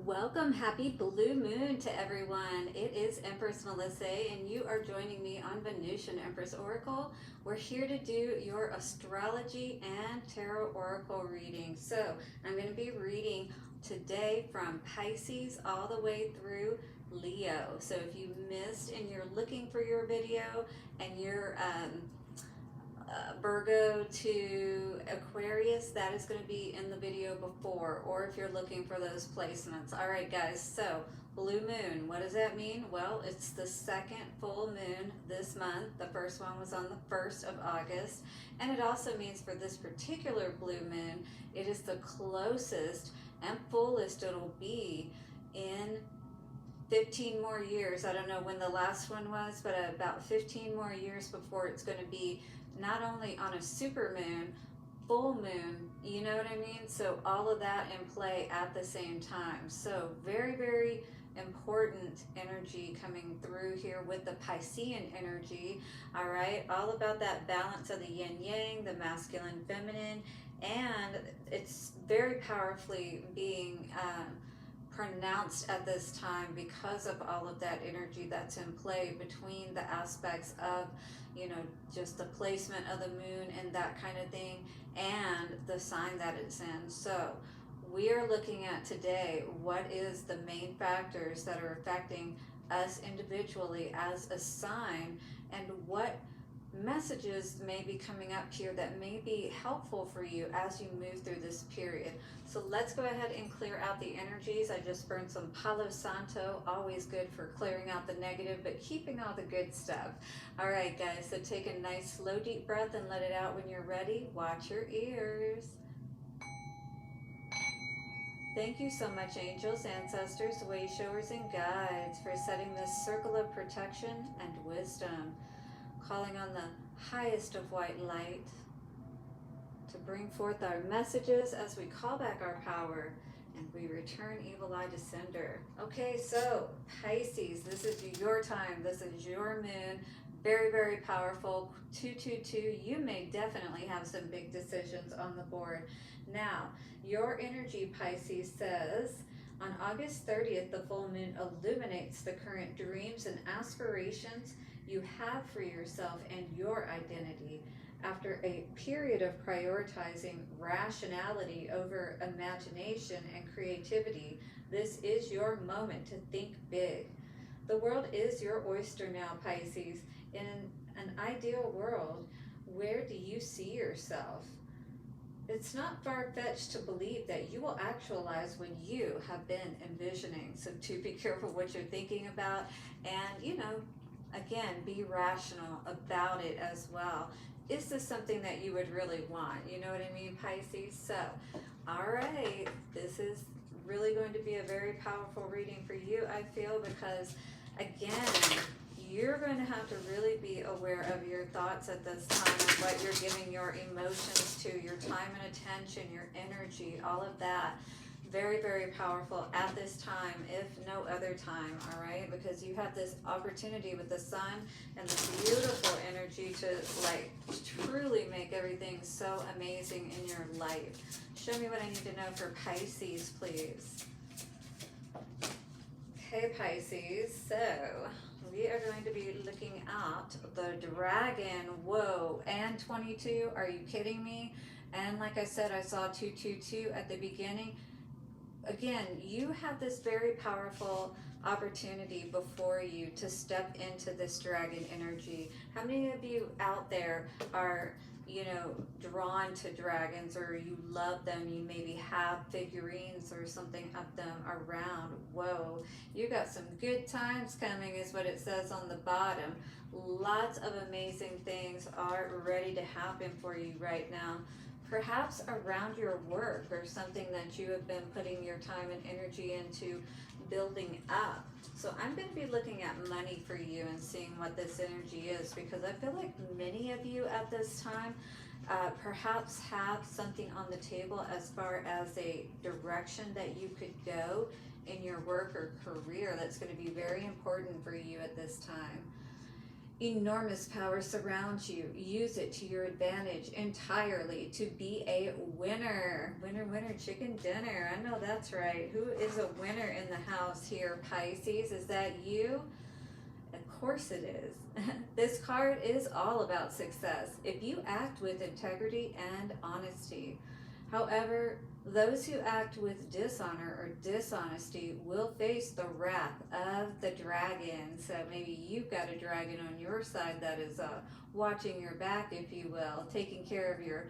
Welcome, happy blue moon to everyone. It is Empress Melissae, and you are joining me on Venusian Empress Oracle. We're here to do your astrology and tarot oracle reading. So I'm going to be reading today from Pisces all the way through Leo. So if you missed and you're looking for your video and you're Virgo to Aquarius, that is going to be in the video before, or if you're looking for those placements. All right, guys, so blue moon, what does that mean? Well, it's the second full moon this month. The first one was on the 1st of August, and it also means for this particular blue moon, it is the closest and fullest it'll be in 15 more years. I don't know when the last one was, but about 15 more years before it's going to be not only on a super moon, full moon, you know what I mean? So all of that in play at the same time. So very, very important energy coming through here with the Piscean energy. All right, all about that balance of the yin yang, the masculine feminine, and it's very powerfully being pronounced at this time because of all of that energy that's in play between the aspects of, you know, just the placement of the moon and that kind of thing, and the sign that it's in. So we are looking at today what is the main factors that are affecting us individually as a sign, and what messages may be coming up here that may be helpful for you as you move through this period. So let's go ahead and clear out the energies. I just burned some Palo Santo, always good for clearing out the negative but keeping all the good stuff. All right, guys, so take a nice slow deep breath and let it out when you're ready. Watch your ears. Thank you so much, angels, ancestors, way showers, and guides, for setting this circle of protection and wisdom, calling on the highest of white light to bring forth our messages as we call back our power and we return evil eye to sender. Okay, so Pisces, this is your time. This is your moon. Very, very powerful. 222. You may definitely have some big decisions on the board. Now, your energy, Pisces, says on August 30th, the full moon illuminates the current dreams and aspirations you have for yourself and your identity. After a period of prioritizing rationality over imagination and creativity, this is your moment to think big. The world is your oyster now, Pisces. In an ideal world, where do you see yourself? It's not far-fetched to believe that you will actualize what you have been envisioning. So do be careful what you're thinking about, and, you know, again, be rational about it as well. Is this something that you would really want? You know what I mean, Pisces? So, all right, this is really going to be a very powerful reading for you, I feel, because, again, you're going to have to really be aware of your thoughts at this time, and what you're giving your emotions to, your time and attention, your energy, all of that. Very, very powerful at this time, if no other time, all right? Because you have this opportunity with the sun and this beautiful energy to, like, truly make everything so amazing in your life. Show me what I need to know for Pisces, please. Okay, Pisces, so we are going to be looking at the dragon. Whoa, and 22, are you kidding me? And like I said, I saw 222 at the beginning. Again, you have this very powerful opportunity before you to step into this dragon energy. How many of you out there are, you know, drawn to dragons, or you love them? You maybe have figurines or something of them around. Whoa, you got some good times coming is what it says on the bottom. Lots of amazing things are ready to happen for you right now. Perhaps around your work, or something that you have been putting your time and energy into building up. So I'm going to be looking at money for you and seeing what this energy is, because I feel like many of you at this time perhaps have something on the table as far as a direction that you could go in your work or career that's going to be very important for you at this time. Enormous power surrounds you. Use it to your advantage entirely to be a winner. Winner, winner, chicken dinner. I know that's right. Who is a winner in the house here, Pisces? Is that you? Of course it is. This card is all about success if you act with integrity and honesty. However, those who act with dishonor or dishonesty will face the wrath of the dragon. So maybe you've got a dragon on your side that is watching your back, if you will, taking care of your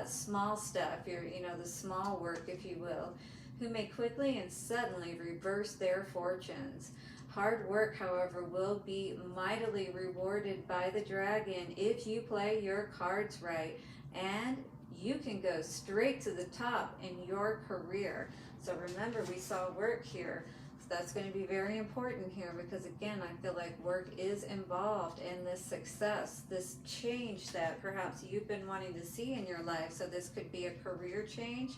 small stuff, your, the small work, if you will, who may quickly and suddenly reverse their fortunes. Hard work, however, will be mightily rewarded by the dragon if you play your cards right, and you can go straight to the top in your career. So remember, we saw work here. So that's going to be very important here, because again, I feel like work is involved in this success, this change that perhaps you've been wanting to see in your life. So this could be a career change,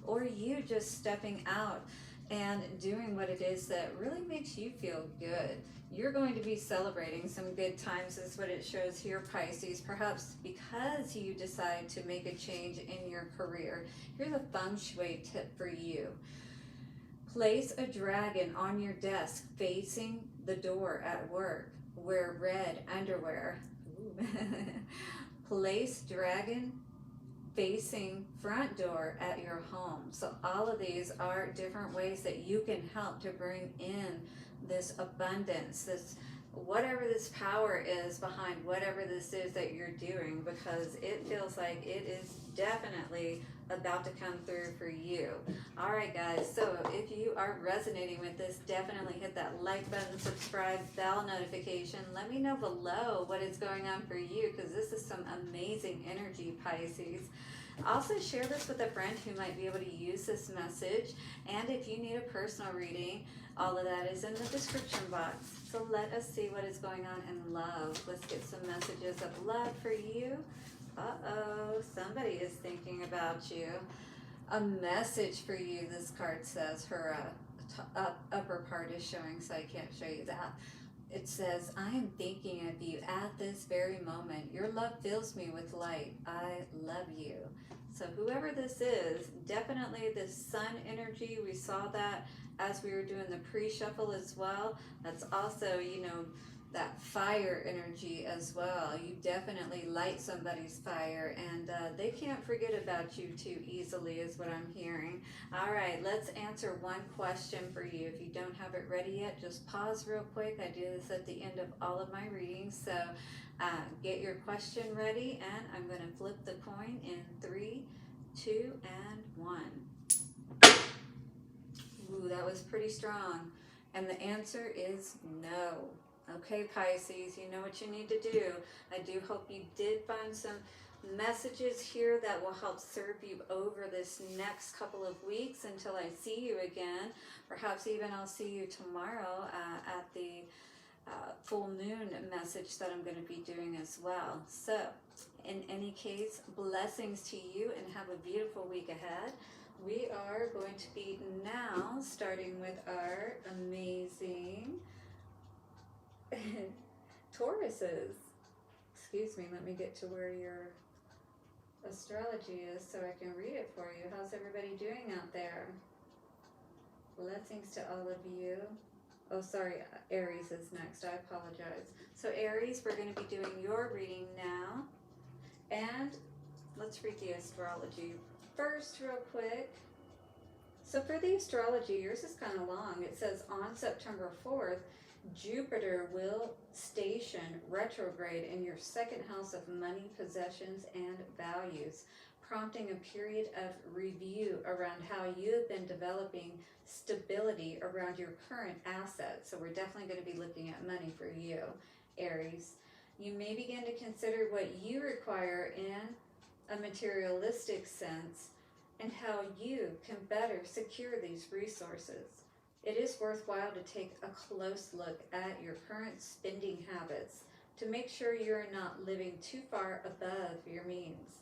or you just stepping out and doing what it is that really makes you feel good. You're going to be celebrating some good times, is what it shows here, Pisces, perhaps because you decide to make a change in your career. Here's a feng shui tip for you. Place a dragon on your desk facing the door at work. Wear red underwear. Place dragon facing front door at your home. So all of these are different ways that you can help to bring in this abundance, this whatever this power is behind whatever this is that you're doing, because it feels like it is definitely about to come through for you. All right, guys, so if you are resonating with this, definitely hit that like button, subscribe, bell notification. Let me know below what is going on for you, because this is some amazing energy, Pisces. Also share this with a friend who might be able to use this message. And if you need a personal reading, all of that is in the description box. So let us see what is going on in love. Let's get some messages of love for you. Uh-oh, somebody is thinking about you. A message for you, this card says. Her upper part is showing, so I can't show you that. It says, I am thinking of you at this very moment. Your love fills me with light. I love you. So whoever this is, definitely this sun energy, we saw that as we were doing the pre-shuffle as well. That's also, that fire energy as well. You definitely light somebody's fire, and they can't forget about you too easily, is what I'm hearing. All right, let's answer one question for you. If you don't have it ready yet, just pause real quick. I do this at the end of all of my readings. So get your question ready, and I'm going to flip the coin in 3, 2, and 1. Ooh, that was pretty strong. And the answer is no. Okay, Pisces, you know what you need to do. I do hope you did find some messages here that will help serve you over this next couple of weeks until I see you again. Perhaps even I'll see you tomorrow at the full moon message that I'm going to be doing as well. So, in any case, blessings to you and have a beautiful week ahead. We are going to be now starting with our amazing Tauruses. Excuse me, let me get to where your astrology is so I can read it for you. How's everybody doing out there? Blessings to all of you. Oh, sorry, Aries is next. I apologize. So Aries, we're going to be doing your reading now. And let's read the astrology first real quick. So for the astrology, yours is kind of long. It says on September 4th, Jupiter will station retrograde in your second house of money, possessions, and values, prompting a period of review around how you have been developing stability around your current assets. So we're definitely going to be looking at money for you, Aries. You may begin to consider what you require in a materialistic sense and how you can better secure these resources. It is worthwhile to take a close look at your current spending habits to make sure you're not living too far above your means.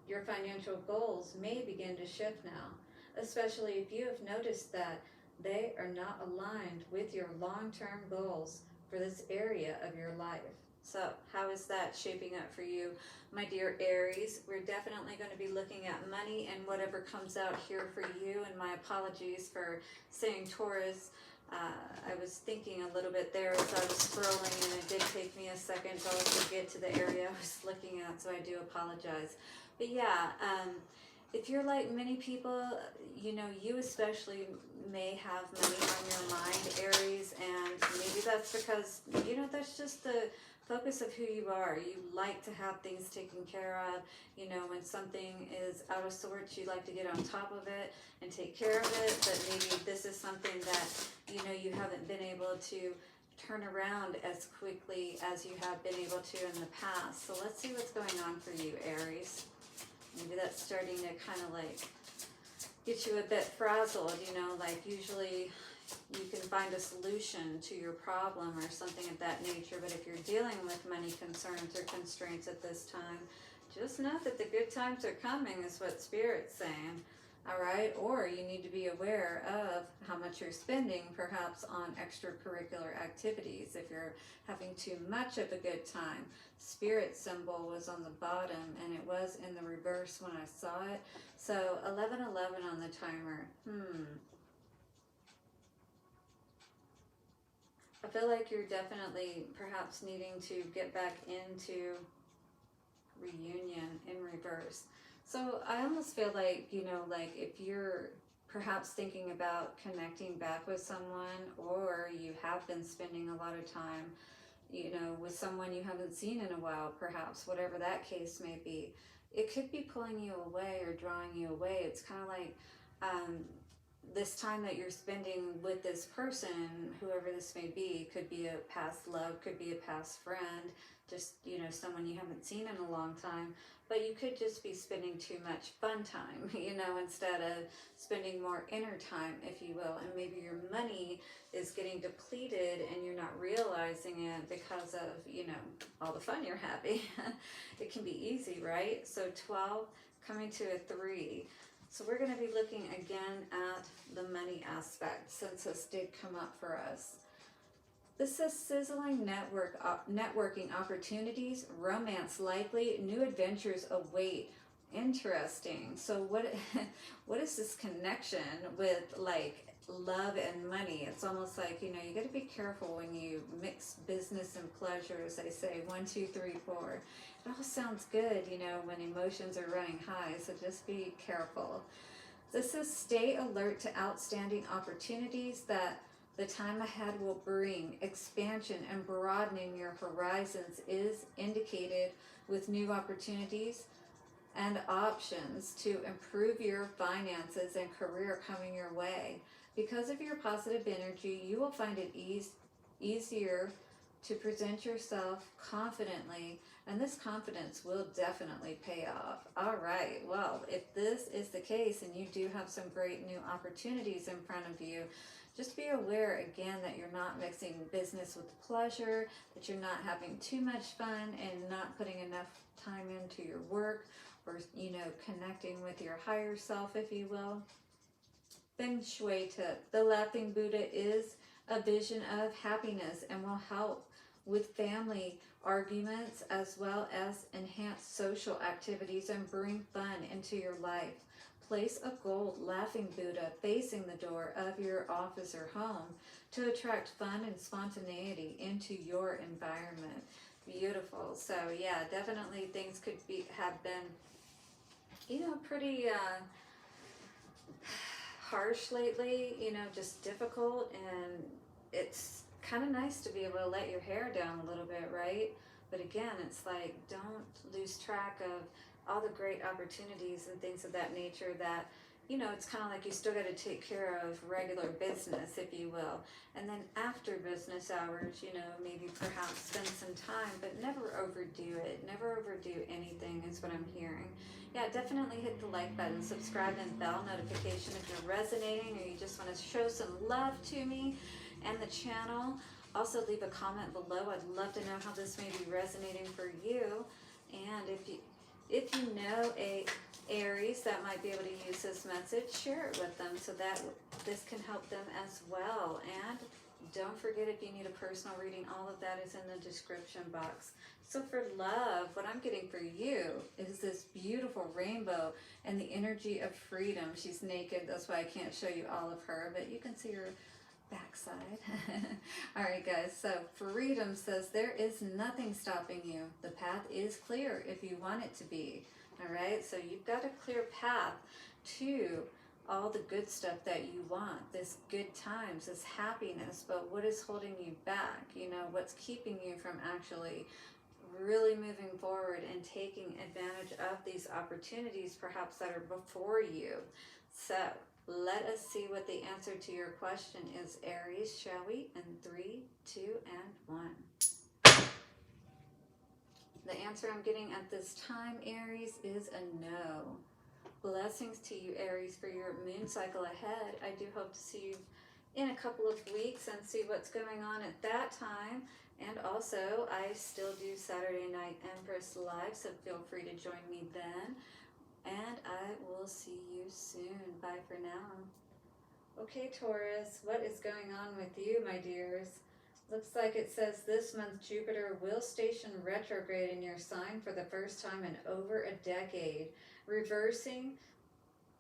Your financial goals may begin to shift now, especially if you have noticed that they are not aligned with your long-term goals for this area of your life. So how is that shaping up for you, my dear Aries? We're definitely going to be looking at money and whatever comes out here for you. And my apologies for saying Taurus. I was thinking a little bit there as I was scrolling, and it did take me a second to also get to the area I was looking at, so I do apologize. But yeah, if you're like many people, you know, you especially may have money on your mind, Aries, and maybe that's because, you know, that's just the focus of who you are. You like to have things taken care of. You know, when something is out of sorts, you like to get on top of it and take care of it, but maybe this is something that, you know, you haven't been able to turn around as quickly as you have been able to in the past. So let's see what's going on for you, Aries. Maybe that's starting to kind of like get you a bit frazzled, you know, like usually you can find a solution to your problem or something of that nature. But if you're dealing with money concerns or constraints at this time, just know that the good times are coming is what Spirit's saying. All right, or you need to be aware of how much you're spending perhaps on extracurricular activities if you're having too much of a good time. Spirit symbol was on the bottom and it was in the reverse when I saw it. So 1111 on the timer. I feel like you're definitely perhaps needing to get back into reunion in reverse. So I almost feel like, you know, like if you're perhaps thinking about connecting back with someone, or you have been spending a lot of time, you know, with someone you haven't seen in a while, perhaps, whatever that case may be, it could be pulling you away or drawing you away. It's kind of like this time that you're spending with this person, whoever this may be, could be a past love, could be a past friend, just, you know, someone you haven't seen in a long time, but you could just be spending too much fun time, you know, instead of spending more inner time, if you will. And maybe your money is getting depleted and you're not realizing it because of, you know, all the fun you're having. It can be easy, right? So 12 coming to a 3. So we're going to be looking again at the money aspect, since this did come up for us. This says sizzling networking opportunities, romance likely, new adventures await. Interesting. So what is this connection with like love and money? It's almost like, you know, you got to be careful when you mix business and pleasure, as they say. 1, 2, 3, 4. It all sounds good, you know, when emotions are running high. So just be careful. This says stay alert to outstanding opportunities that the time ahead will bring. Expansion and broadening your horizons is indicated with new opportunities and options to improve your finances and career coming your way. Because of your positive energy, you will find it easier to present yourself confidently, and this confidence will definitely pay off. All right, well, if this is the case and you do have some great new opportunities in front of you, just be aware again that you're not mixing business with pleasure, that you're not having too much fun and not putting enough time into your work, or, you know, connecting with your higher self, if you will. Feng Shui tip. The Laughing Buddha is a vision of happiness and will help with family arguments as well as enhance social activities and bring fun into your life. Place a gold laughing Buddha facing the door of your office or home to attract fun and spontaneity into your environment. Beautiful. So yeah, definitely things could have been, you know, pretty harsh lately, you know, just difficult, and it's kind of nice to be able to let your hair down a little bit, right? But again, it's like, don't lose track of all the great opportunities and things of that nature that, you know, it's kind of like you still got to take care of regular business, if you will. And then after business hours, you know, maybe perhaps spend some time, but never overdo it. Never overdo anything is what I'm hearing. Yeah, definitely hit the like button, subscribe, and bell notification if you're resonating or you just want to show some love to me and the channel. Also, leave a comment below. I'd love to know how this may be resonating for you. And if you know a Aries that might be able to use this message, share it with them so that this can help them as well. And Don't forget, if you need a personal reading, all of that is in the description box. So for love, what I'm getting for you is this beautiful rainbow and the energy of freedom. She's naked, that's why I can't show you all of her, but you can see her backside. All right, guys, so freedom says there is nothing stopping you. The path is clear if you want it to be. All right, so you've got a clear path to all the good stuff that you want, this good times, this happiness, but what is holding you back? You know, what's keeping you from actually really moving forward and taking advantage of these opportunities perhaps that are before you. So let us see what the answer to your question is, Aries, shall we? In 3, 2, and 1. The answer I'm getting at this time, Aries, is a no. Blessings to you, Aries, for your moon cycle ahead. I do hope to see you in a couple of weeks and see what's going on at that time. And also, I still do Saturday Night Empress Live, so feel free to join me then. And I will see you soon. Bye for now. Okay, Taurus, what is going on with you, my dears? Looks like it says this month Jupiter will station retrograde in your sign for the first time in over a decade. Reversing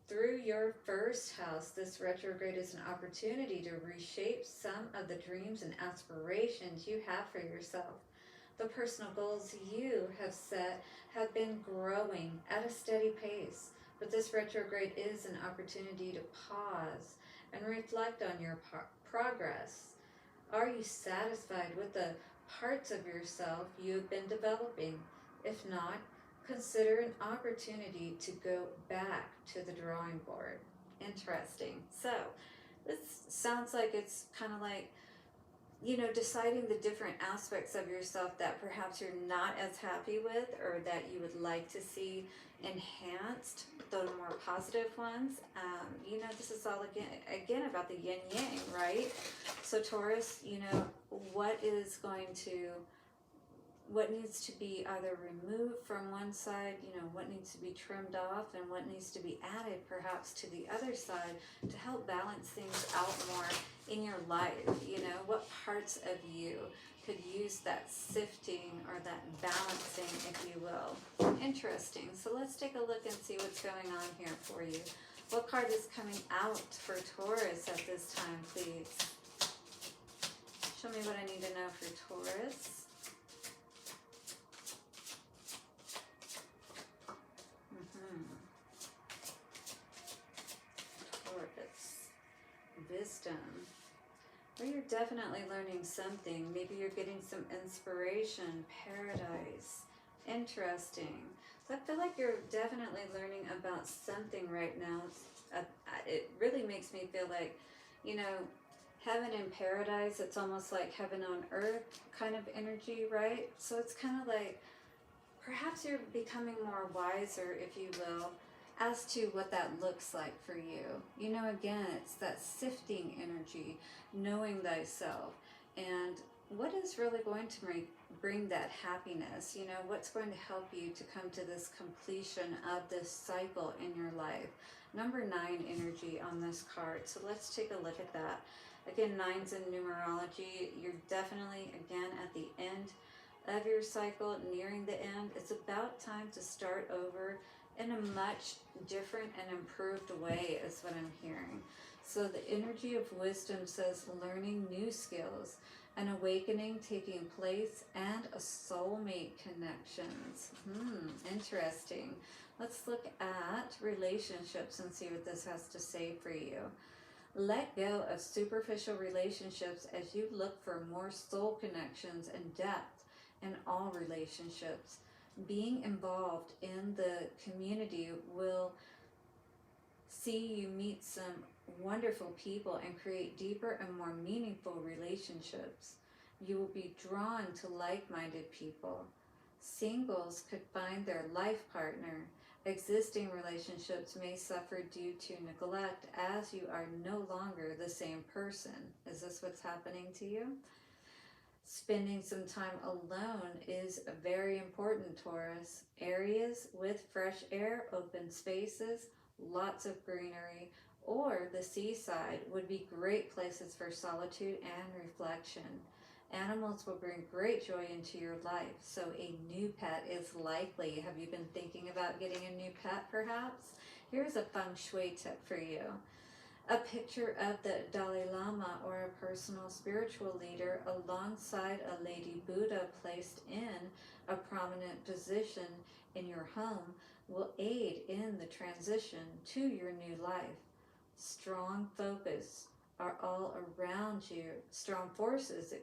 through your first house, this retrograde is an opportunity to reshape some of the dreams and aspirations you have for yourself. The personal goals you have set have been growing at a steady pace, but this retrograde is an opportunity to pause and reflect on your progress. Are you satisfied with the parts of yourself you have been developing? If not, consider an opportunity to go back to the drawing board. Interesting. So, this sounds like it's kind of like, you know, deciding the different aspects of yourself that perhaps you're not as happy with or that you would like to see enhanced, the more positive ones. You know, this is all again about the yin yang, right? So Taurus, you know, what needs to be either removed from one side, you know, what needs to be trimmed off, and what needs to be added perhaps to the other side to help balance things out more in your life. You know, what parts of you could use that sifting or that balancing, if you will. Interesting. So let's take a look and see what's going on here for you. What card is coming out for Taurus at this time, please? Show me what I need to know for Taurus. Wisdom. Well, you're definitely learning something. Maybe you're getting some inspiration. Paradise. Interesting. So I feel like you're definitely learning about something right now. It really makes me feel like, you know, heaven and paradise, it's almost like heaven on earth kind of energy, right? So it's kind of like perhaps you're becoming more wiser, if you will, as to what that looks like for you. You know, again, it's that sifting energy, knowing thyself, and what is really going to bring that happiness. You know, what's going to help you to come to this completion of this cycle in your life. Number 9 energy on this card, so let's take a look at that. Again, 9's in numerology. You're definitely, again, at the end of your cycle, nearing the end. It's about time to start over in a much different and improved way, is what I'm hearing. So the energy of wisdom says learning new skills, an awakening taking place, and a soulmate connections. Interesting. Let's look at relationships and see what this has to say for you. Let go of superficial relationships as you look for more soul connections and depth in all relationships. Being involved in the community will see you meet some wonderful people and create deeper and more meaningful relationships. You will be drawn to like-minded people. Singles could find their life partner. Existing relationships may suffer due to neglect as you are no longer the same person. Is this what's happening to you? Spending some time alone is very important, Taurus. Areas with fresh air, open spaces, lots of greenery, or the seaside would be great places for solitude and reflection. Animals will bring great joy into your life, so a new pet is likely. Have you been thinking about getting a new pet perhaps? Here's a feng shui tip for you. A picture of the Dalai Lama or a personal spiritual leader alongside a Lady Buddha placed in a prominent position in your home will aid in the transition to your new life. Strong focus are all around you, strong forces,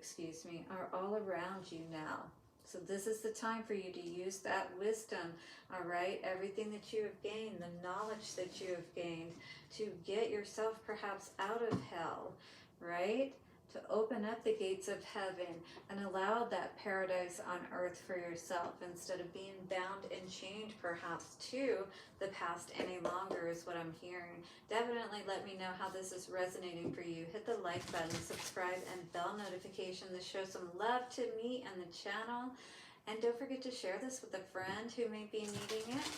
are all around you now. So this is the time for you to use that wisdom, all right? Everything that you have gained, the knowledge that you have gained, to get yourself perhaps out of hell, right? To open up the gates of heaven and allow that paradise on earth for yourself instead of being bound and chained perhaps to the past any longer is what I'm hearing. Definitely let me know how this is resonating for you. Hit the like button, subscribe, and bell notification to show some love to me and the channel. And don't forget to share this with a friend who may be needing it.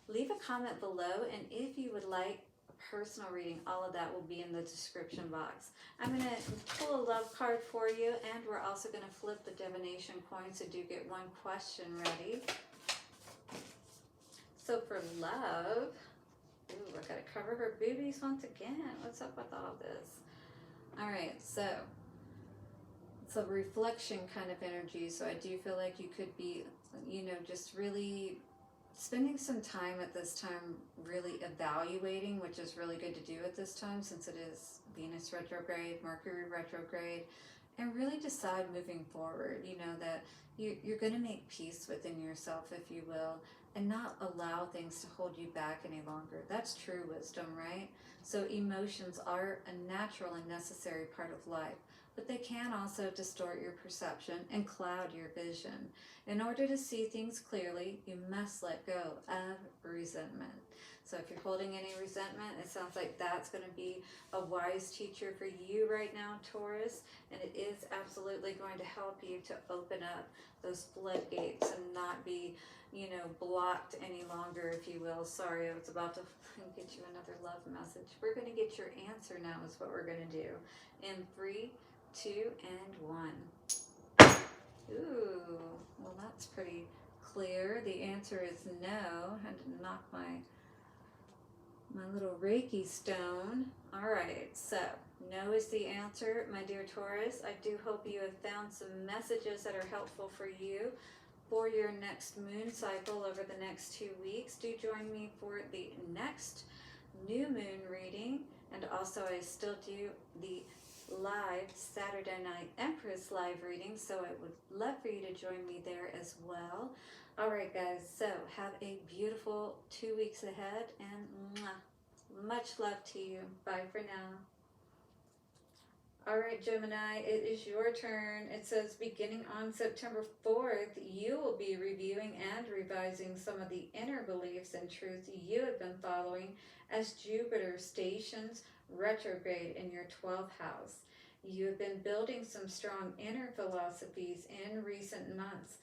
Leave a comment below, and if you would like a personal reading, all of that will be in the description box. I'm going to pull a love card for you, and we're also going to flip the divination coin, so do get one question ready. So for love, ooh, I gotta cover her boobies once again. What's up with all this? All right, so it's a reflection kind of energy. So I do feel like you could be, you know, just really spending some time at this time really evaluating, which is really good to do at this time since it is Venus retrograde, Mercury retrograde, and really decide moving forward, you know, that you're going to make peace within yourself, if you will, and not allow things to hold you back any longer. That's true wisdom, right? So emotions are a natural and necessary part of life, but they can also distort your perception and cloud your vision. In order to see things clearly, you must let go of resentment. So if you're holding any resentment, it sounds like that's going to be a wise teacher for you right now, Taurus, and it is absolutely going to help you to open up those floodgates and not be, you know, blocked any longer, if you will. Sorry, I was about to get you another love message. We're going to get your answer now is what we're going to do. In 3, 2, and 1. Ooh, well that's pretty clear. The answer is no. I had to knock my little Reiki stone. All right, so no is the answer, my dear Taurus. I do hope you have found some messages that are helpful for you for your next moon cycle over the next 2 weeks. Do join me for the next new moon reading, and also I still do the live Saturday night Empress live reading, so I would love for you to join me there as well. All right, guys, so have a beautiful 2 weeks ahead, and much love to you. Bye for now. All right, Gemini, it is your turn. It says beginning on September 4th, you will be reviewing and revising some of the inner beliefs and truths you have been following as Jupiter stations retrograde in your 12th house. You have been building some strong inner philosophies in recent months,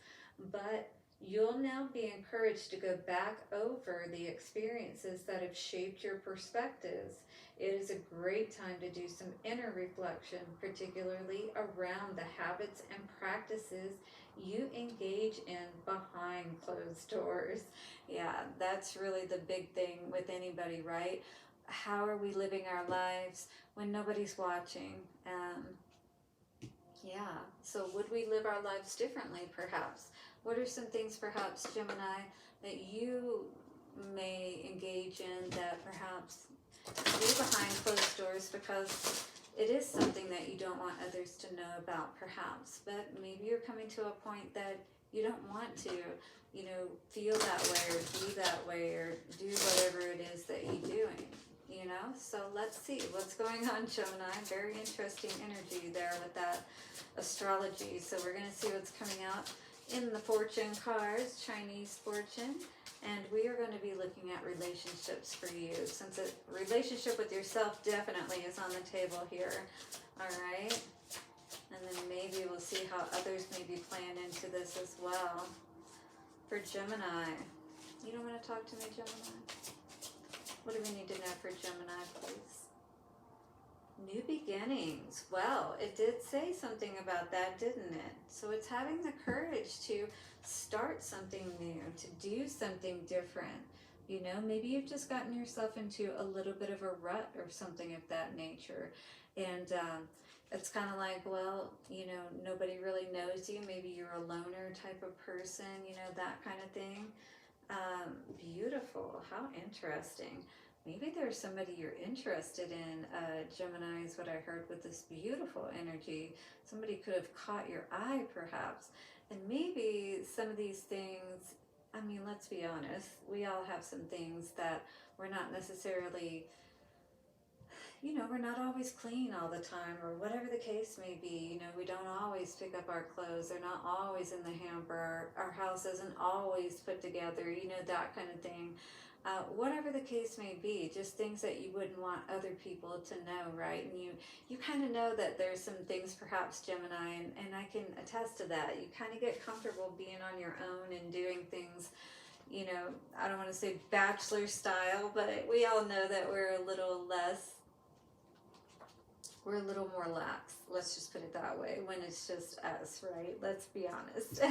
but you'll now be encouraged to go back over the experiences that have shaped your perspectives. It is a great time to do some inner reflection, particularly around the habits and practices you engage in behind closed doors. Yeah, that's really the big thing with anybody, right? How are we living our lives when nobody's watching? Yeah, so would we live our lives differently, perhaps? What are some things, perhaps, Gemini, that you may engage in that perhaps be behind closed doors because it is something that you don't want others to know about, perhaps, but maybe you're coming to a point that you don't want to, you know, feel that way or be that way or do whatever it is that you're doing, you know? So let's see what's going on, Gemini. Very interesting energy there with that astrology. So we're going to see what's coming out in the fortune cards, Chinese fortune. And we are going to be looking at relationships for you, since a relationship with yourself definitely is on the table here. All right. And then maybe we'll see how others may be playing into this as well. For Gemini. You don't want to talk to me, Gemini? What do we need to know for Gemini, please? New beginnings. Well, it did say something about that, didn't it? So it's having the courage to start something new, to do something different. You know, maybe you've just gotten yourself into a little bit of a rut or something of that nature. And it's kind of like, well, you know, nobody really knows you. Maybe you're a loner type of person, you know, that kind of thing. Beautiful. How interesting. Maybe there's somebody you're interested in. Gemini is what I heard with this beautiful energy. Somebody could have caught your eye, perhaps. And maybe some of these things, I mean, let's be honest, we all have some things that we're not necessarily, you know, we're not always clean all the time, or whatever the case may be. You know, we don't always pick up our clothes, they're not always in the hamper, our house isn't always put together, you know, that kind of thing. Whatever the case may be, just things that you wouldn't want other people to know, right? And you kind of know that there's some things, perhaps, Gemini, and I can attest to that. You kind of get comfortable being on your own and doing things, you know, I don't want to say bachelor style, but we all know that we're a little more lax, let's just put it that way, when it's just us, right? Let's be honest.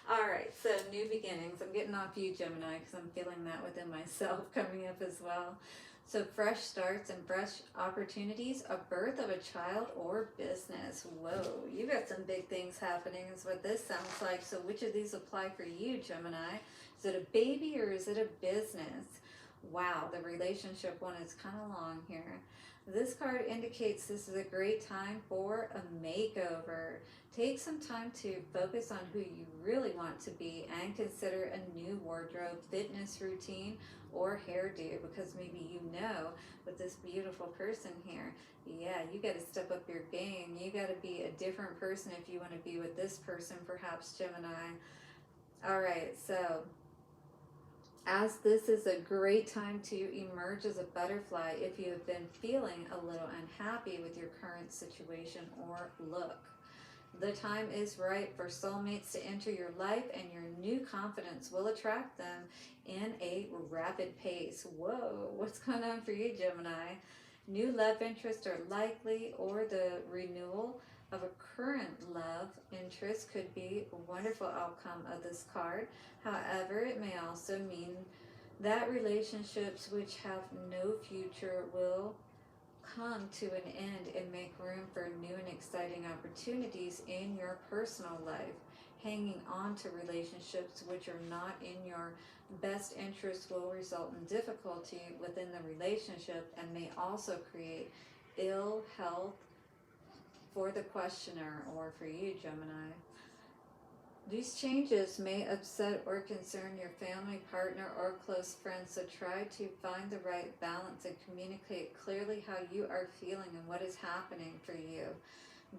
All right, so new beginnings. I'm getting off you, Gemini, because I'm feeling that within myself coming up as well. So fresh starts and fresh opportunities, a birth of a child or business. Whoa, you got some big things happening is what this sounds like. So which of these apply for you, Gemini? Is it a baby or is it a business? Wow, the relationship one is kind of long here. This card indicates this is a great time for a makeover. Take some time to focus on who you really want to be and consider a new wardrobe, fitness routine, or hairdo, because maybe you know with this beautiful person here, yeah, you got to step up your game. You got to be a different person if you want to be with this person, perhaps, Gemini. All right, so as this is a great time to emerge as a butterfly if you have been feeling a little unhappy with your current situation or look. The time is right for soulmates to enter your life, and your new confidence will attract them in a rapid pace. Whoa, what's going on for you, Gemini? New love interests are likely, or the renewal of a current love interest could be a wonderful outcome of this card. However, it may also mean that relationships which have no future will come to an end and make room for new and exciting opportunities in your personal life. Hanging on to relationships which are not in your best interest will result in difficulty within the relationship and may also create ill health for the questioner, or for you, Gemini. These changes may upset or concern your family, partner, or close friends, so try to find the right balance and communicate clearly how you are feeling and what is happening for you.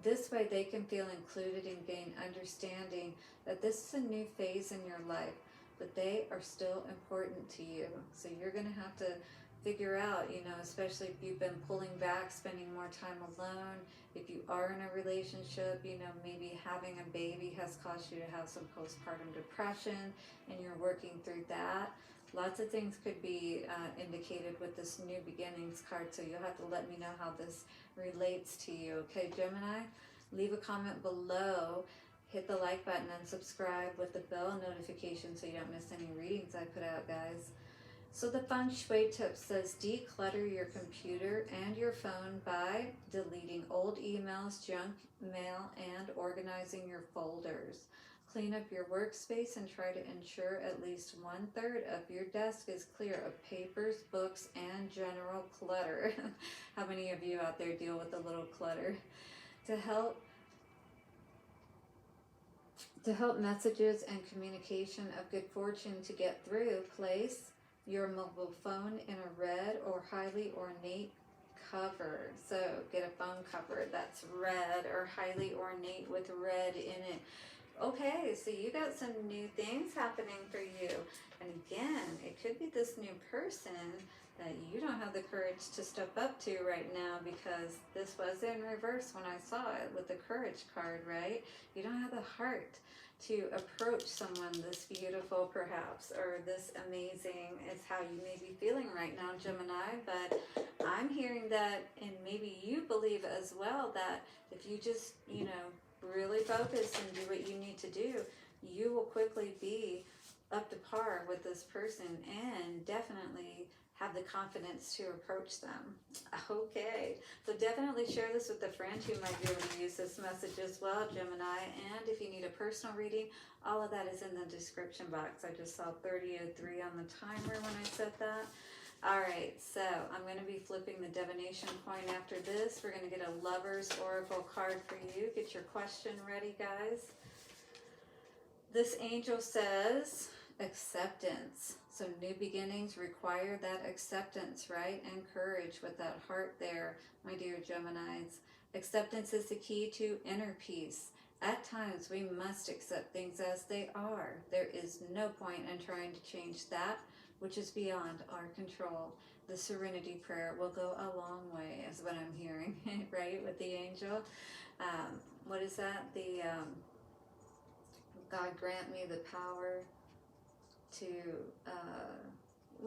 This way they can feel included and gain understanding that this is a new phase in your life, but they are still important to you. So you're going to have to figure out, you know, especially if you've been pulling back, spending more time alone, if you are in a relationship, you know, maybe having a baby has caused you to have some postpartum depression and you're working through that. Lots of things could be indicated with this new beginnings card, so you'll have to let me know how this relates to you. Okay, Gemini? Leave a comment below. Hit the like button and subscribe with the bell notification so you don't miss any readings I put out, guys. So the feng shui tip says declutter your computer and your phone by deleting old emails, junk mail, and organizing your folders. Clean up your workspace and try to ensure at least 1/3 of your desk is clear of papers, books, and general clutter. How many of you out there deal with a little clutter? To help messages and communication of good fortune to get through, place your mobile phone in a red or highly ornate cover. So get a phone cover that's red or highly ornate with red in it. Okay, so you got some new things happening for you. And again, it could be this new person that you don't have the courage to step up to right now, because this was in reverse when I saw it with the courage card, right? You don't have the heart to approach someone this beautiful, perhaps, or this amazing is how you may be feeling right now, Gemini. But I'm hearing that, and maybe you believe as well, that if you just, really focus and do what you need to do, you will quickly be up to par with this person and definitely have the confidence to approach them. Okay, so definitely share this with a friend who might be able to use this message as well, Gemini. And if you need a personal reading, all of that is in the description box. I just saw 30:03 on the timer when I said that. All right, so I'm going to be flipping the divination coin after this. We're going to get a Lover's Oracle card for you. Get your question ready, guys. This angel says acceptance. So new beginnings require that acceptance, right? And courage with that heart there, my dear Geminis. Acceptance is the key to inner peace. At times, we must accept things as they are. There is no point in trying to change that which is beyond our control. The serenity prayer will go a long way, is what I'm hearing, right, with the angel. What is that? God grant me the power to,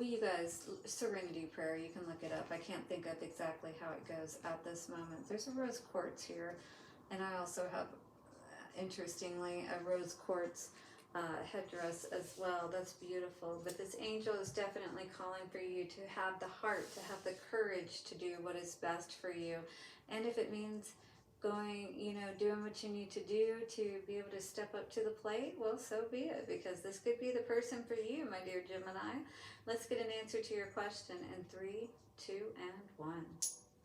you guys, serenity prayer, you can look it up. I can't think of exactly how it goes at this moment. There's a rose quartz here, and I also have, interestingly, a rose quartz headdress as well. That's beautiful. But this angel is definitely calling for you to have the heart, to have the courage to do what is best for you. And if it means going, doing what you need to do to be able to step up to the plate, well, so be it, because this could be the person for you, my dear Gemini. Let's get an answer to your question in 3, 2, and 1.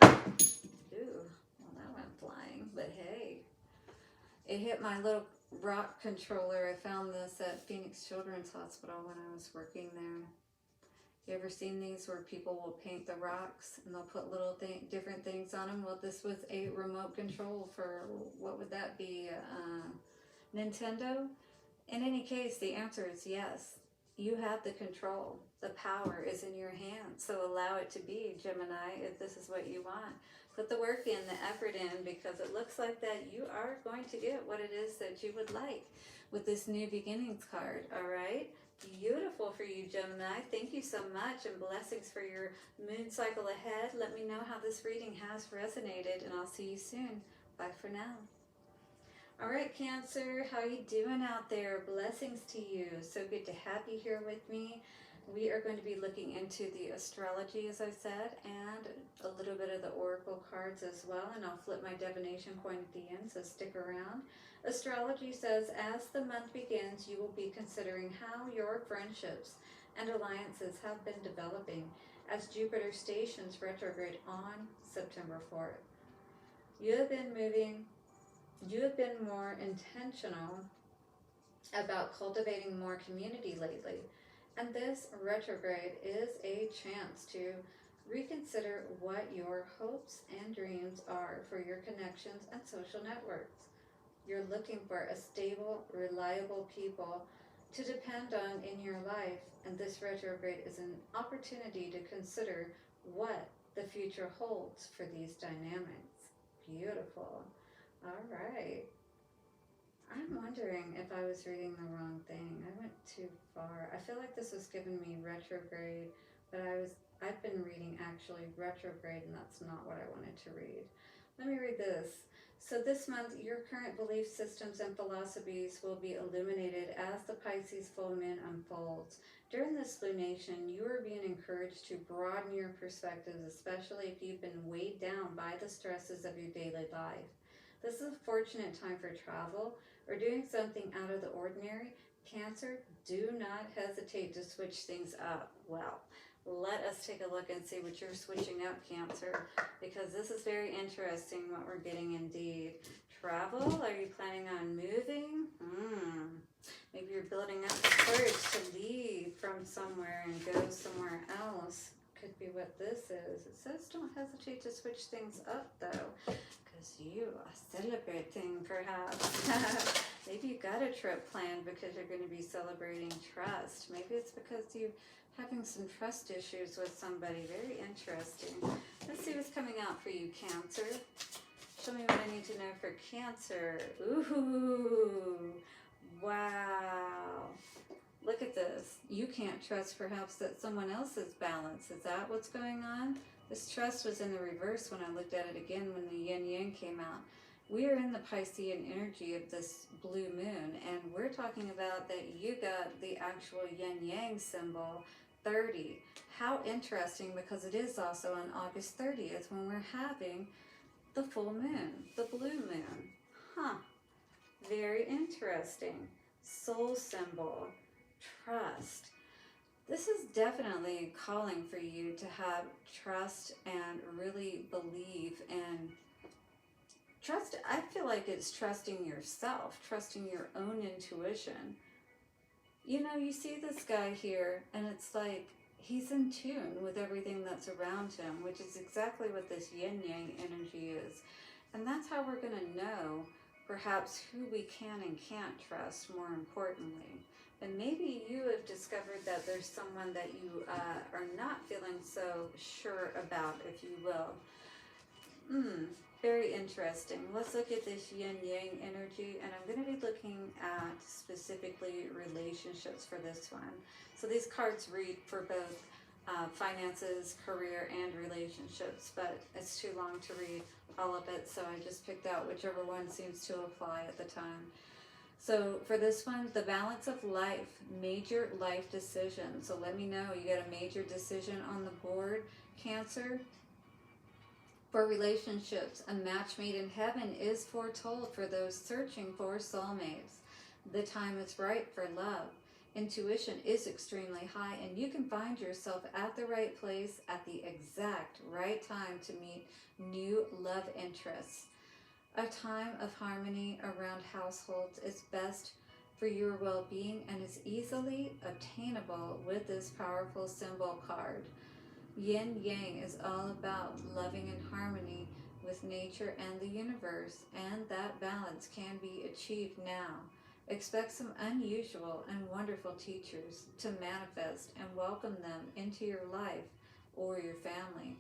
Ooh, well, that went flying, but hey. It hit my little rock controller. I found this at Phoenix Children's Hospital when I was working there. You ever seen these where people will paint the rocks and they'll put little different things on them? Well, this was a remote control for, what would that be, Nintendo? In any case, the answer is yes. You have the control. The power is in your hands. So allow it to be, Gemini, if this is what you want. Put the work in, the effort in, because it looks like that you are going to get what it is that you would like with this new beginnings card, all right? Beautiful for you, Gemini. Thank you so much, and blessings for your moon cycle ahead. Let me know how this reading has resonated, and I'll see you soon. Bye for now. All right, Cancer, how you doing out there? Blessings to you. So good to have you here with me. We are going to be looking into the astrology, as I said, and a little bit of the oracle cards as well, and I'll flip my divination coin at the end, so stick around. Astrology says, as the month begins, you will be considering how your friendships and alliances have been developing as Jupiter stations retrograde on September 4th. You have been more intentional about cultivating more community lately, and this retrograde is a chance to reconsider what your hopes and dreams are for your connections and social networks. You're looking for a stable, reliable people to depend on in your life, and this retrograde is an opportunity to consider what the future holds for these dynamics. Beautiful. All right. I'm wondering if I was reading the wrong thing. I went too far. I feel like this was giving me retrograde, but I've been reading actually retrograde, and that's not what I wanted to read. Let me read this. So this month, your current belief systems and philosophies will be illuminated as the Pisces full moon unfolds. During this lunation, you are being encouraged to broaden your perspectives, especially if you've been weighed down by the stresses of your daily life. This is a fortunate time for travel or doing something out of the ordinary. Cancer, do not hesitate to switch things up. Well, let us take a look and see what you're switching up, Cancer, because this is very interesting what we're getting indeed. Travel? Are you planning on moving? Maybe you're building up the courage to leave from somewhere and go somewhere else. Could be what this is. It says don't hesitate to switch things up, though, because you a celebrating perhaps. Maybe you got a trip planned because you're going to be celebrating trust. Maybe it's because you're having some trust issues with somebody. Very interesting. Let's see what's coming out for you, Cancer. Show me what I need to know for Cancer. Ooh, wow. Look at this. You can't trust perhaps that someone else's balance. Is that what's going on? This trust was in the reverse when I looked at it again when the yin-yang came out. We are in the Piscean energy of this blue moon, and we're talking about that you got the actual yin-yang symbol 30. How interesting, because it is also on August 30th when we're having the full moon, the blue moon. Huh. Very interesting. Soul symbol, trust. This is definitely calling for you to have trust and really believe and trust. I feel like it's trusting yourself, trusting your own intuition. You know, you see this guy here, and it's like he's in tune with everything that's around him, which is exactly what this yin-yang energy is. And that's how we're going to know perhaps who we can and can't trust, more importantly. And maybe you have discovered that there's someone that you are not feeling so sure about, if you will. Very interesting. Let's look at this yin-yang energy, and I'm going to be looking at specifically relationships for this one. So these cards read for both finances, career, and relationships, but it's too long to read all of it, so I just picked out whichever one seems to apply at the time. So for this one, the balance of life, major life decision. So let me know, you got a major decision on the board, Cancer. For relationships, a match made in heaven is foretold for those searching for soulmates. The time is right for love. Intuition is extremely high, and you can find yourself at the right place at the exact right time to meet new love interests. A time of harmony around households is best for your well-being and is easily obtainable with this powerful symbol card. Yin-yang is all about loving in harmony with nature and the universe, and that balance can be achieved now. Expect some unusual and wonderful teachers to manifest and welcome them into your life or your family.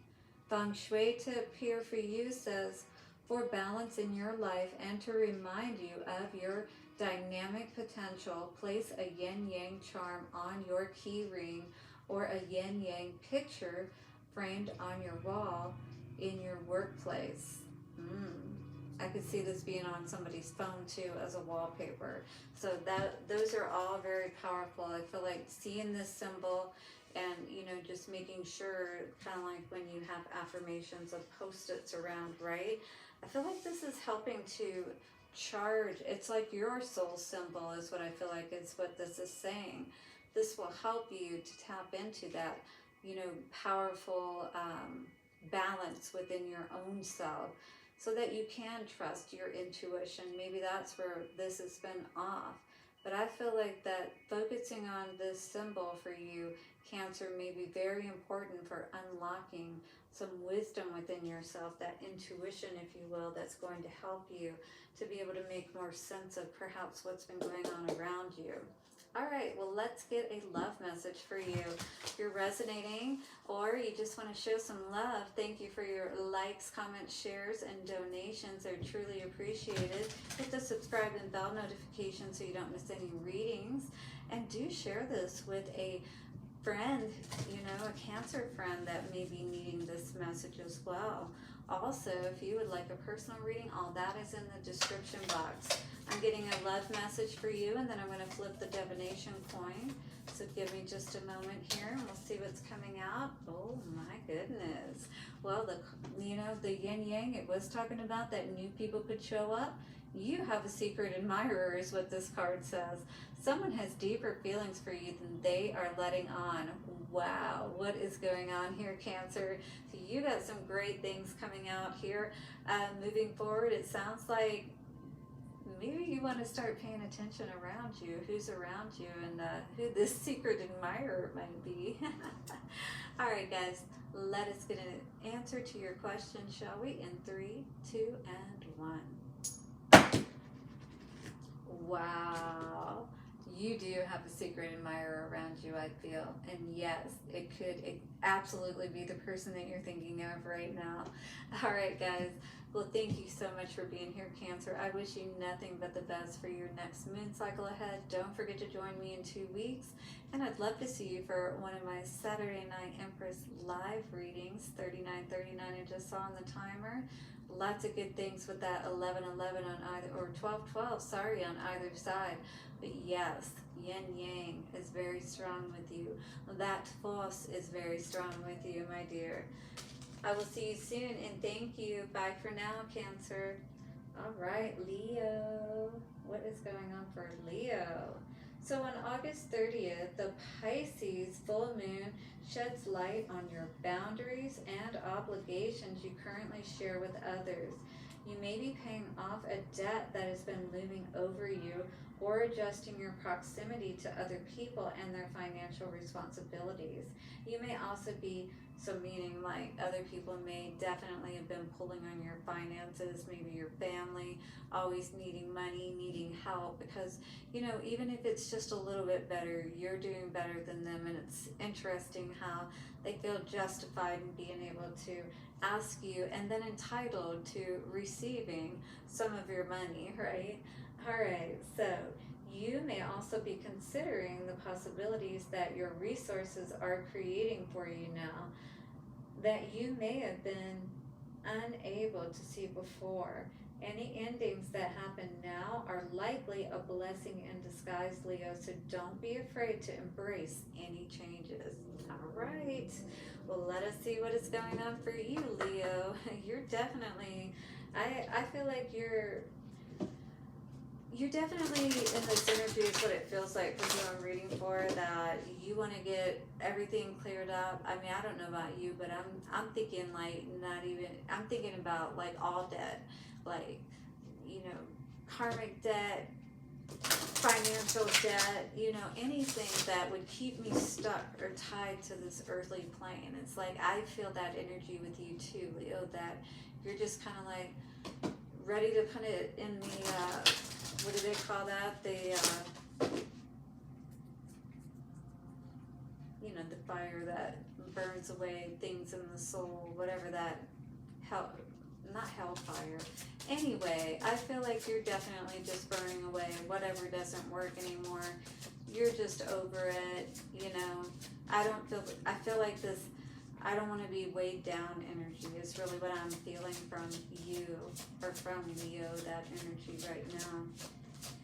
Feng Shui to appear for you says, for balance in your life and to remind you of your dynamic potential, place a yin-yang charm on your key ring or a yin-yang picture framed on your wall in your workplace. I could see this being on somebody's phone too as a wallpaper. So those are all very powerful. I feel like seeing this symbol and, you know, just making sure, kind of like when you have affirmations of Post-its around, right? I feel like this is helping to charge. It's like your soul symbol is what I feel like is what this is saying. This will help you to tap into that, you know, powerful balance within your own self so that you can trust your intuition. Maybe that's where this has been off. But I feel like that focusing on this symbol for you, Cancer, may be very important for unlocking some wisdom within yourself, that intuition, if you will, that's going to help you to be able to make more sense of perhaps what's been going on around you. All right, well, let's get a love message for you. If you're resonating or you just want to show some love, thank you for your likes, comments, shares, and donations. They're truly appreciated. Hit the subscribe and bell notification so you don't miss any readings. And do share this with a friend, you know, a Cancer friend that may be needing this message as well. Also, if you would like a personal reading, all that is in the description box. I'm getting a love message for you, and then I'm going to flip the divination coin. So give me just a moment here, and we'll see what's coming out. Oh my goodness. Well, the yin-yang, it was talking about that new people could show up. You have a secret admirer is what this card says. Someone has deeper feelings for you than they are letting on. Wow, what is going on here, Cancer? So you got some great things coming out here. Moving forward, it sounds like maybe you want to start paying attention around you, who's around you, and who this secret admirer might be. All right, guys, let us get an answer to your question, shall we? In 3, 2, and 1. one. Wow. You do have a secret admirer around you, I feel. And yes, it could absolutely be the person that you're thinking of right now. All right, guys. Well, thank you so much for being here, Cancer. I wish you nothing but the best for your next moon cycle ahead. Don't forget to join me in 2 weeks. And I'd love to see you for one of my Saturday Night Empress live readings, 3939 I just saw on the timer. Lots of good things with that 1111 on either, or 1212, sorry, on either side. But yes, yin yang is very strong with you. That force is very strong with you, my dear. I will see you soon, and thank you. Bye for now, Cancer. All right, Leo. What is going on for Leo? So on August 30th, the Pisces full moon sheds light on your boundaries and obligations you currently share with others. You may be paying off a debt that has been looming over you, or adjusting your proximity to other people and their financial responsibilities. You may also be, so meaning like other people may definitely have been pulling on your finances, maybe your family, always needing money, needing help, because, you know, even if it's just a little bit better, you're doing better than them, and it's interesting how they feel justified in being able to ask you and then entitled to receiving some of your money, right? All right, so you may also be considering the possibilities that your resources are creating for you now that you may have been unable to see before. Any endings that happen now are likely a blessing in disguise, Leo, so don't be afraid to embrace any changes. All right, well, let us see what is going on for you, Leo. You're definitely, I feel like you're definitely in this energy is what it feels like for who I'm reading for, that you want to get everything cleared up. I mean, I don't know about you, but I'm thinking like not even, I'm thinking about like all debt, like, you know, karmic debt, financial debt, you know, anything that would keep me stuck or tied to this earthly plane. It's like I feel that energy with you too, Leo, that you're just kind of like ready to put it in the what do they call that? The, you know, the fire that burns away things in the soul, whatever that, not hellfire. Anyway, I feel like you're definitely just burning away whatever doesn't work anymore. You're just over it, you know. I feel like this, I don't want to be weighed down energy is really what I'm feeling from you, or from Leo, that energy right now.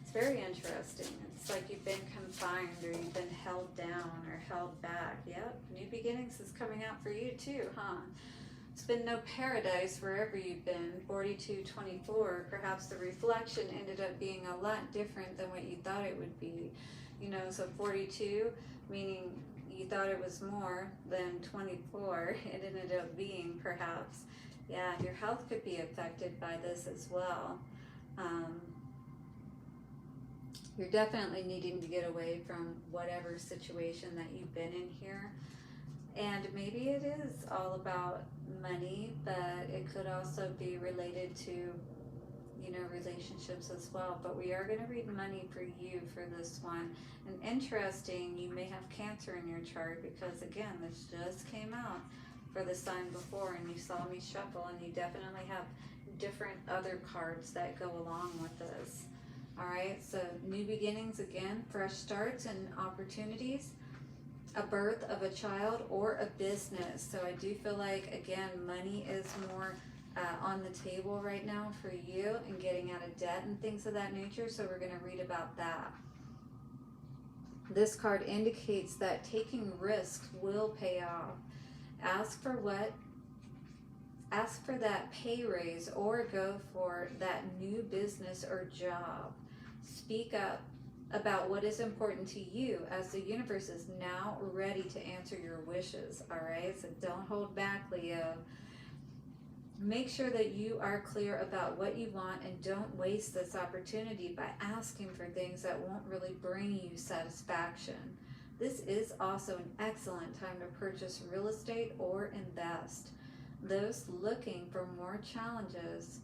It's very interesting. It's like you've been confined, or you've been held down or held back. Yep, new beginnings is coming out for you too, huh? It's been no paradise wherever you've been. 4224, perhaps the reflection ended up being a lot different than what you thought it would be. You know, so 42, meaning you thought it was more than 24, it ended up being perhaps. Yeah, your health could be affected by this as well. You're definitely needing to get away from whatever situation that you've been in here. And maybe it is all about money, but it could also be related to, you know, relationships as well. But we are going to read money for you for this one. And interesting, you may have Cancer in your chart, because again, this just came out for the sign before, and you saw me shuffle, and you definitely have different other cards that go along with this. All right, so new beginnings again, fresh starts and opportunities, a birth of a child or a business. So I do feel like, again, money is more on the table right now for you, and getting out of debt and things of that nature. So we're going to read about that. This card indicates that taking risks will pay off. Ask for that pay raise, or go for that new business or job. Speak up about what is important to you, as the universe is now ready to answer your wishes. All right, so don't hold back, Leo. Make sure that you are clear about what you want, and don't waste this opportunity by asking for things that won't really bring you satisfaction. This is also an excellent time to purchase real estate or invest. Those looking for more challenges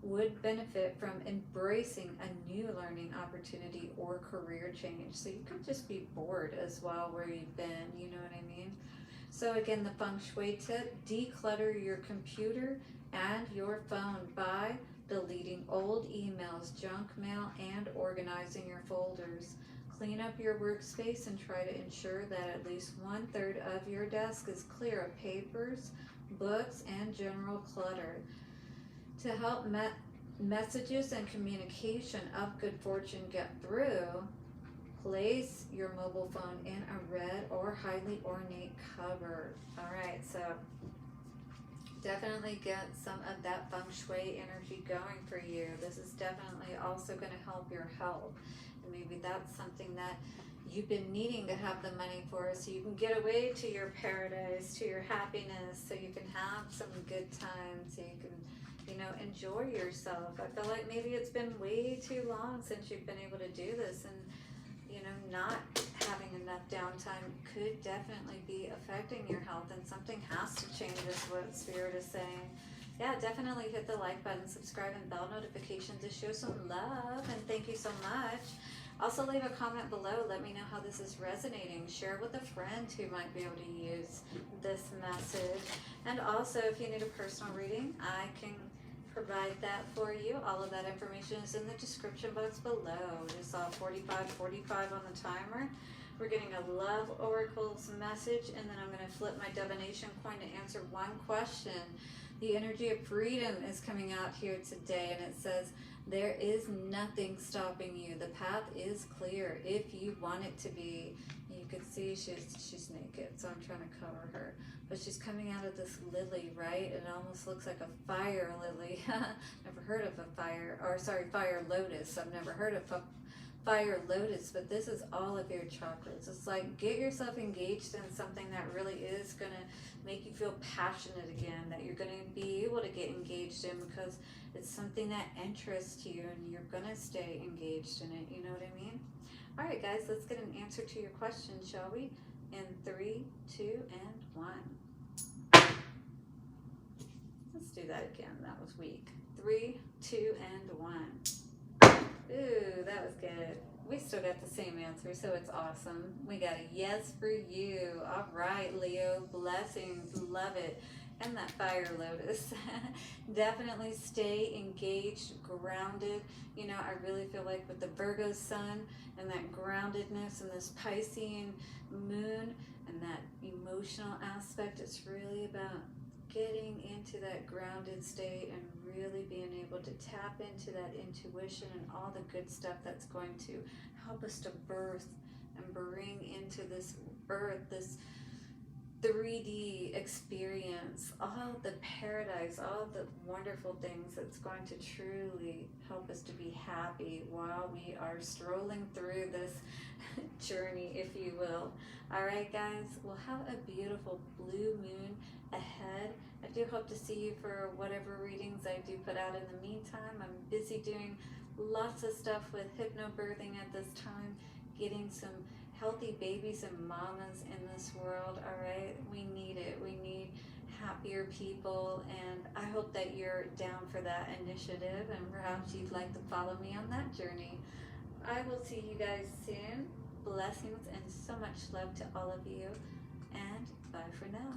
would benefit from embracing a new learning opportunity or career change. So you could just be bored as well where you've been, you know what I mean? So again, the feng shui tip, declutter your computer and your phone by deleting old emails, junk mail, and organizing your folders. Clean up your workspace and try to ensure that at least 1/3 of your desk is clear of papers, books, and general clutter. To help messages and communication of good fortune get through, place your mobile phone in a red or highly ornate cover. All right, so definitely get some of that feng shui energy going for you. This is definitely also going to help your health. And maybe that's something that you've been needing to have the money for, so you can get away to your paradise, to your happiness, so you can have some good times, so you can, you know, enjoy yourself. I feel like maybe it's been way too long since you've been able to do this, and you know, not having enough downtime could definitely be affecting your health, and something has to change is what Spirit is saying. Yeah, definitely hit the like button, subscribe, and bell notification to show some love, and thank you so much. Also leave a comment below, let me know how this is resonating. Share with a friend who might be able to use this message. And also, if you need a personal reading, I can provide that for you. All of that information is in the description box below. We saw 45:45 on the timer. We're getting a Love Oracle's message, and then I'm going to flip my divination coin to answer one question. The energy of freedom is coming out here today, and it says, there is nothing stopping you. The path is clear if you want it to be. You can see she's naked, so I'm trying to cover her. But she's coming out of this lily, right? It almost looks like a fire lily. Never heard of a fire lotus. I've never heard of a fire lotus, but this is all of your chakras. It's like, get yourself engaged in something that really is going to make you feel passionate again, that you're going to be able to get engaged in because it's something that interests you and you're going to stay engaged in it. You know what I mean? All right, guys, let's get an answer to your question, shall we? In 3, 2, and 1. Let's do that again. That was weak. 3, 2, and 1. Ooh, that was good. We still got the same answer, so it's awesome. We got a yes for you. All right, Leo, blessings, love it. And that fire lotus. Definitely stay engaged, grounded. You know, I really feel like with the Virgo sun and that groundedness and this Piscean moon and that emotional aspect, it's really about getting into that grounded state and really being able to tap into that intuition and all the good stuff that's going to help us to birth and bring into this earth, this 3D experience, all the paradise, all the wonderful things that's going to truly help us to be happy while we are strolling through this journey, if you will. All right, guys, we'll have a beautiful blue moon ahead. I do hope to see you for whatever readings I do put out in the meantime. I'm busy doing lots of stuff with hypnobirthing at this time, getting some healthy babies and mamas in this world. All right, we need it. We need happier people, and I hope that you're down for that initiative, and perhaps you'd like to follow me on that journey. I will see you guys soon. Blessings and so much love to all of you, and bye for now.